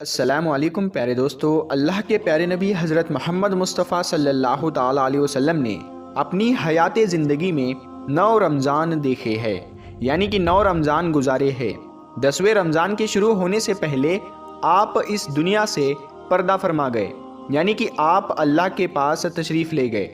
السلام علیکم پیارے دوستو، اللہ کے پیارے نبی حضرت محمد مصطفیٰ صلی اللہ تعالیٰ علیہ وسلم نے اپنی حیات زندگی میں 9 رمضان دیکھے ہیں، یعنی کہ 9 رمضان گزارے ہیں۔ 10ویں رمضان کے شروع ہونے سے پہلے آپ اس دنیا سے پردہ فرما گئے، یعنی کہ آپ اللہ کے پاس تشریف لے گئے۔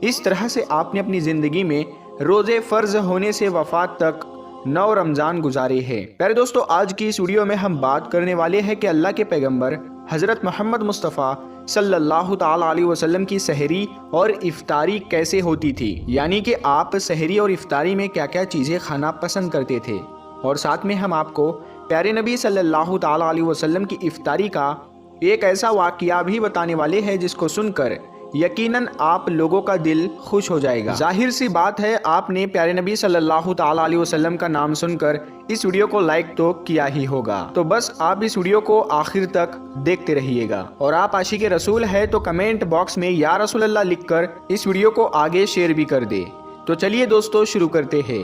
اس طرح سے آپ نے اپنی زندگی میں روزے فرض ہونے سے وفات تک 9 رمضان گزارے ہیں۔ پیارے دوستو، آج کی اس ویڈیو میں ہم بات کرنے والے ہیں کہ اللہ کے پیغمبر حضرت محمد مصطفیٰ صلی اللہ تعالیٰ علیہ وسلم کی سحری اور افطاری کیسے ہوتی تھی، یعنی کہ آپ سحری اور افطاری میں کیا کیا چیزیں کھانا پسند کرتے تھے، اور ساتھ میں ہم آپ کو پیارے نبی صلی اللہ تعالیٰ علیہ وسلم کی افطاری کا ایک ایسا واقعہ بھی بتانے والے ہیں جس کو سن کر یقیناً آپ لوگوں کا دل خوش ہو جائے گا۔ ظاہر سی بات ہے، آپ نے پیارے نبی صلی اللہ تعالیٰ علیہ وسلم کا نام سن کر اس ویڈیو کو لائک تو کیا ہی ہوگا، تو بس آپ اس ویڈیو کو آخر تک دیکھتے رہیے گا، اور آپ عاشق رسول ہے تو کمنٹ باکس میں یا رسول اللہ لکھ کر اس ویڈیو کو آگے شیئر بھی کر دے۔ تو چلیے دوستو شروع کرتے ہیں۔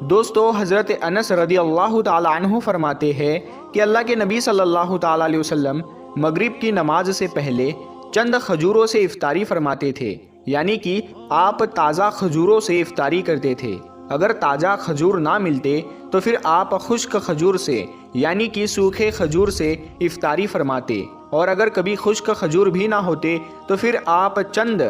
دوستو، حضرت انس رضی اللہ تعالیٰ عنہ فرماتے ہیں کہ اللہ کے نبی صلی اللہ تعالیٰ علیہ وسلم مغرب کی نماز سے پہلے چند کھجوروں سے افطاری فرماتے تھے، یعنی کہ آپ تازہ کھجوروں سے افطاری کرتے تھے۔ اگر تازہ کھجور نہ ملتے تو پھر آپ خشک کھجور سے یعنی کہ سوکھے کھجور سے افطاری فرماتے، اور اگر کبھی خشک کھجور بھی نہ ہوتے تو پھر آپ چند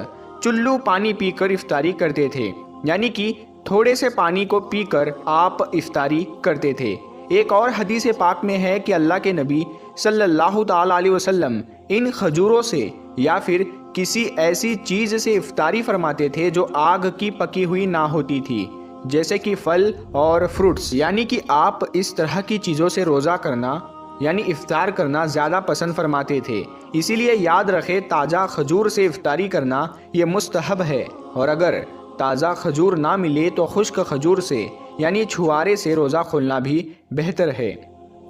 چلو پانی پی کر افطاری کرتے تھے، یعنی کہ تھوڑے سے پانی کو پی کر آپ افطاری کرتے تھے۔ ایک اور حدیث پاک میں ہے کہ اللہ کے نبی صلی اللہ تعالیٰ علیہ وسلم ان کھجوروں سے یا پھر کسی ایسی چیز سے افطاری فرماتے تھے جو آگ کی پکی ہوئی نہ ہوتی تھی، جیسے کہ پھل اور فروٹس، یعنی کہ آپ اس طرح کی چیزوں سے روزہ کرنا یعنی افطار کرنا زیادہ پسند فرماتے تھے۔ اسی لیے یاد رکھے، تازہ کھجور سے افطاری کرنا یہ مستحب ہے، اور اگر تازہ کھجور نہ ملے تو خشک کھجور سے یعنی چھوارے سے روزہ کھولنا بھی بہتر ہے،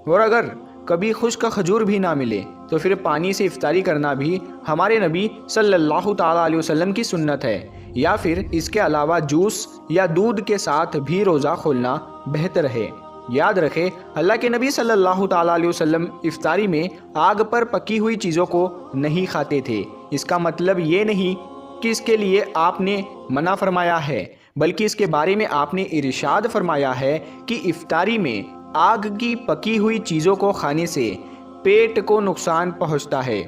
اور اگر کبھی خشک کھجور بھی نہ ملے تو پھر پانی سے افطاری کرنا بھی ہمارے نبی صلی اللہ تعالیٰ علیہ وسلم کی سنت ہے، یا پھر اس کے علاوہ جوس یا دودھ کے ساتھ بھی روزہ کھولنا بہتر ہے۔ یاد رکھے، اللہ کے نبی صلی اللہ تعالیٰ علیہ وسلم افطاری میں آگ پر پکی ہوئی چیزوں کو نہیں کھاتے تھے۔ اس کا مطلب یہ نہیں کہ اس کے لیے آپ نے منع فرمایا ہے، بلکہ اس کے بارے میں آپ نے ارشاد فرمایا ہے کہ افطاری میں آگ کی پکی ہوئی چیزوں کو کھانے سے پیٹ کو نقصان پہنچتا ہے،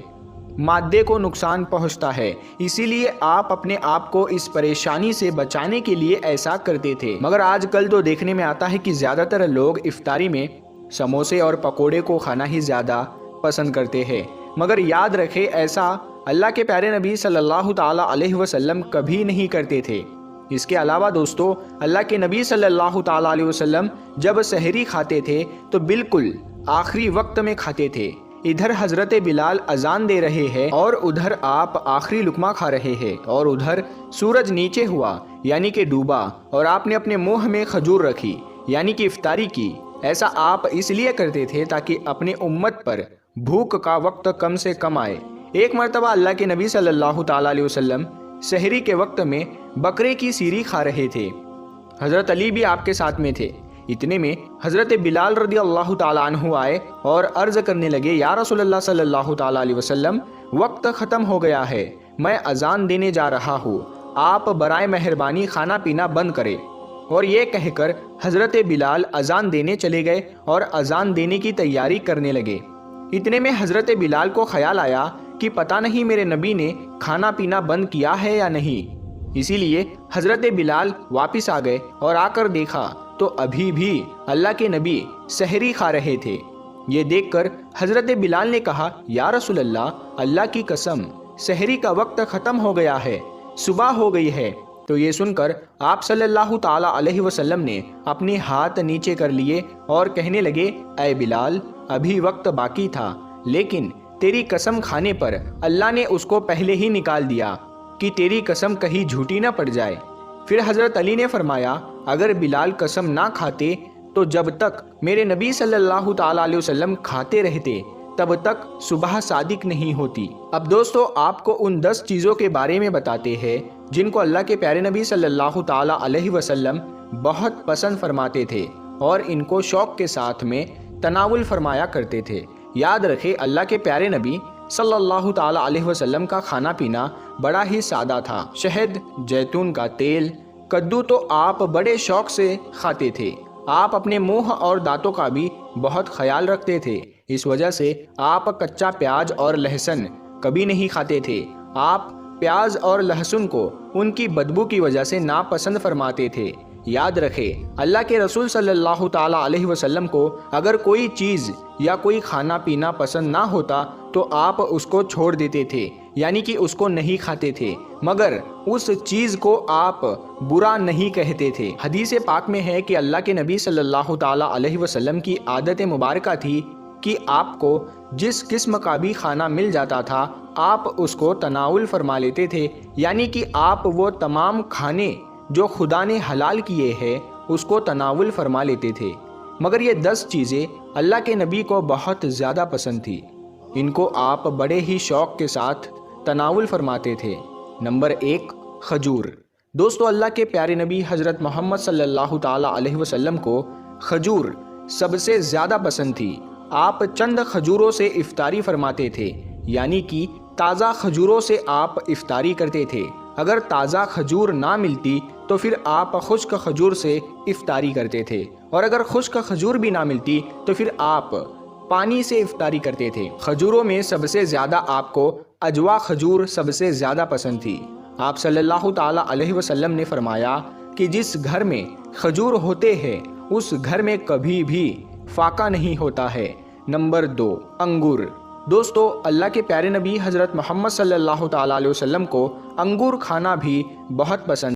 معدے کو نقصان پہنچتا ہے، اسی لیے آپ اپنے آپ کو اس پریشانی سے بچانے کے لیے ایسا کرتے تھے۔ مگر آج کل تو دیکھنے میں آتا ہے کہ زیادہ تر لوگ افطاری میں سموسے اور پکوڑے کو کھانا ہی زیادہ پسند کرتے ہیں، مگر یاد رکھے ایسا اللہ کے پیارے نبی صلی اللہ تعالیٰ علیہ وسلم کبھی نہیں کرتے تھے۔ اس کے علاوہ دوستو، اللہ کے نبی صلی اللہ تعالیٰ علیہ وسلم جب سحری کھاتے تھے تو بالکل آخری وقت میں کھاتے تھے۔ ادھر حضرت بلال اذان دے رہے ہیں اور ادھر آپ آخری لقمہ کھا رہے ہیں، اور ادھر سورج نیچے ہوا یعنی کہ ڈوبا اور آپ نے اپنے منہ میں کھجور رکھی یعنی کہ افطاری کی۔ ایسا آپ اس لیے کرتے تھے تاکہ اپنے امت پر بھوک کا وقت کم سے کم آئے۔ ایک مرتبہ اللہ کے نبی صلی اللہ تعالیٰ علیہ وسلم سحری کے وقت میں بکرے کی سیری کھا رہے تھے، حضرت علی بھی آپ کے ساتھ میں تھے۔ اتنے میں حضرت بلال رضی اللہ تعالیٰ عنہ آئے اور عرض کرنے لگے، یا رسول اللہ صلی اللہ تعالیٰ علیہ وسلم، وقت ختم ہو گیا ہے، میں اذان دینے جا رہا ہوں، آپ برائے مہربانی کھانا پینا بند کریں۔ اور یہ کہہ کر حضرت بلال اذان دینے چلے گئے اور اذان دینے کی تیاری کرنے لگے۔ اتنے میں حضرت بلال کو خیال آیا کہ پتہ نہیں میرے نبی نے کھانا پینا بند کیا ہے یا نہیں، اسی لیے حضرت بلال واپس آ گئے اور آ کر دیکھا تو ابھی بھی اللہ کے نبی سحری کھا رہے تھے۔ یہ دیکھ کر حضرت بلال نے کہا، یا رسول اللہ، اللہ کی قسم سحری کا وقت ختم ہو گیا ہے، صبح ہو گئی ہے۔ تو یہ سن کر آپ صلی اللہ تعالیٰ علیہ وسلم نے اپنے ہاتھ نیچے کر لیے اور کہنے لگے، اے بلال، ابھی وقت باقی تھا، لیکن تیری قسم کھانے پر اللہ نے اس کو پہلے ہی نکال دیا کہ تیری قسم کہیں جھوٹی نہ پڑ جائے۔ پھر حضرت علی نے فرمایا، اگر بلال قسم نہ کھاتے تو جب تک میرے نبی صلی اللہ تعالیٰ علیہ وسلم کھاتے رہتے تب تک صبح صادق نہیں ہوتی۔ اب دوستو، آپ کو ان 10 چیزوں کے بارے میں بتاتے ہیں جن کو اللہ کے پیارے نبی صلی اللہ تعالیٰ علیہ وسلم بہت پسند فرماتے تھے اور ان کو شوق کے ساتھ میں تناول فرمایا کرتے تھے۔ یاد رکھے اللہ کے پیارے نبی صلی اللہ تعالیٰ علیہ وسلم کا کھانا پینا بڑا ہی سادہ تھا۔ شہد، زیتون کا تیل، کدو تو آپ بڑے شوق سے کھاتے تھے۔ آپ اپنے منہ اور دانتوں کا بھی بہت خیال رکھتے تھے، اس وجہ سے آپ کچا پیاز اور لہسن کبھی نہیں کھاتے تھے۔ آپ پیاز اور لہسن کو ان کی بدبو کی وجہ سے ناپسند فرماتے تھے۔ یاد رکھے اللہ کے رسول صلی اللہ تعالیٰ علیہ وسلم کو اگر کوئی چیز یا کوئی کھانا پینا پسند نہ ہوتا تو آپ اس کو چھوڑ دیتے تھے، یعنی کہ اس کو نہیں کھاتے تھے، مگر اس چیز کو آپ برا نہیں کہتے تھے۔ حدیث پاک میں ہے کہ اللہ کے نبی صلی اللہ تعالیٰ علیہ وسلم کی عادت مبارکہ تھی کہ آپ کو جس قسم کا بھی کھانا مل جاتا تھا آپ اس کو تناول فرما لیتے تھے، یعنی کہ آپ وہ تمام کھانے جو خدا نے حلال کیے ہیں اس کو تناول فرما لیتے تھے۔ مگر یہ 10 چیزیں اللہ کے نبی کو بہت زیادہ پسند تھی، ان کو آپ بڑے ہی شوق کے ساتھ تناول فرماتے تھے۔ نمبر 1، کھجور۔ دوستو اللہ کے پیارے نبی حضرت محمد صلی اللہ تعالیٰ علیہ وسلم کو کھجور سب سے زیادہ پسند تھی۔ آپ چند کھجوروں سے افطاری فرماتے تھے، یعنی کہ تازہ کھجوروں سے آپ افطاری کرتے تھے۔ اگر تازہ کھجور نہ ملتی تو پھر آپ خشک کھجور سے افطاری کرتے تھے، اور اگر خشک کھجور بھی نہ ملتی تو پھر آپ پانی سے افطاری کرتے تھے۔ کھجوروں میں سب سے زیادہ آپ کو اجوا کھجور سب سے زیادہ پسند تھی۔ آپ صلی اللہ تعالیٰ علیہ وسلم نے فرمایا کہ جس گھر میں کھجور ہوتے ہیں اس گھر میں کبھی بھی فاقہ نہیں ہوتا ہے۔ نمبر 2، انگور۔ دوستو اللہ کے پیارے نبی حضرت محمد صلی اللہ تعالیٰ علیہ وسلم کو انگور کھانا بھی بہت پسند